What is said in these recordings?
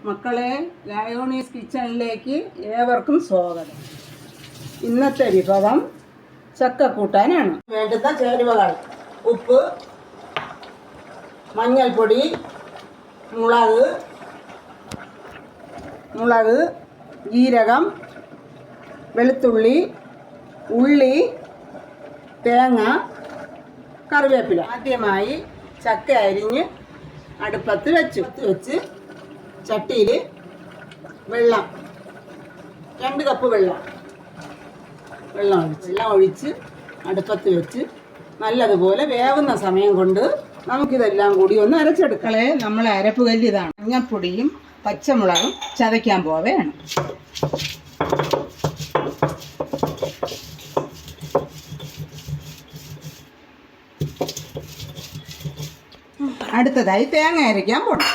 മക്കളെ, ലയോണീസ് കിച്ചണിലേക്ക് ഏവർക്കും സ്വാഗതം. ഇന്നത്തെ വിഭവം ചക്കക്കൂട്ടാനാണ്. വേണ്ടുന്ന ചേരുവകൾ: ഉപ്പ്, മഞ്ഞൾപ്പൊടി, മുളക്, ജീരകം, വെളുത്തുള്ളി, ഉള്ളി, തേങ്ങ, കറിവേപ്പില. ആദ്യമായി ചക്ക അരിഞ്ഞ് അടുപ്പത്ത് വെച്ച് ചട്ടിയിൽ വെള്ളം 2 കപ്പ് വെള്ളം ഒഴിച്ച് അടുപ്പത്ത് വെച്ച് നല്ലതുപോലെ വേവുന്ന സമയം കൊണ്ട് നമുക്കിതെല്ലാം കൂടി ഒന്ന് അരച്ചെടുക്കളെ. നമ്മൾ അരപ്പ് കല്ല് ഇതാണ്. മഞ്ഞൾപ്പൊടിയും പച്ചമുളകും ചതയ്ക്കാൻ പോവുകയാണ്. അടുത്തതായി തേങ്ങ അരയ്ക്കാൻ പോകണം.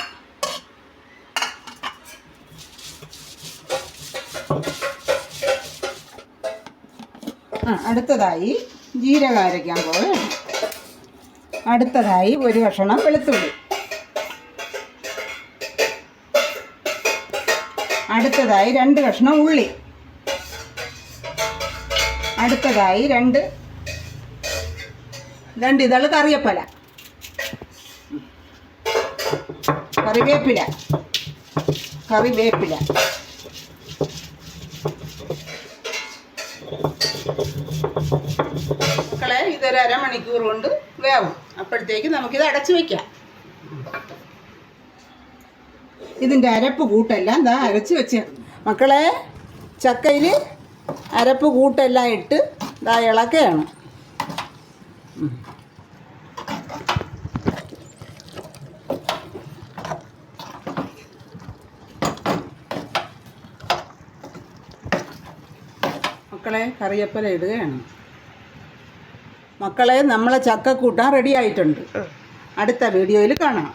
അടുത്തതായി ജീരകം അരയ്ക്കാൻ പോവുകയാണ്. അടുത്തതായി 1 കഷണം വെളുത്തുള്ളി. അടുത്തതായി 2 കഷണം ഉള്ളി. അടുത്തതായി 2 ഇതള് കറിവേപ്പില. മക്കളെ, ഇതൊരു അരമണിക്കൂർ കൊണ്ട് വേവും. അപ്പോഴത്തേക്ക് നമുക്കിത് അടച്ചു വയ്ക്കാം. ഇതിൻ്റെ അരപ്പ് കൂട്ടെല്ലാം അരച്ച് വെച്ച് മക്കളെ, ചക്കയിൽ അരപ്പ് കൂട്ടെല്ലാം ഇട്ട് ഇളക്കുകയാണ്. മക്കളെ, കറിവേപ്പില ഇടുകയാണ്. മക്കളെ, നമ്മളെ ചക്കക്കൂട്ടാൻ റെഡി ആയിട്ടുണ്ട്. അടുത്ത വീഡിയോയിൽ കാണാം.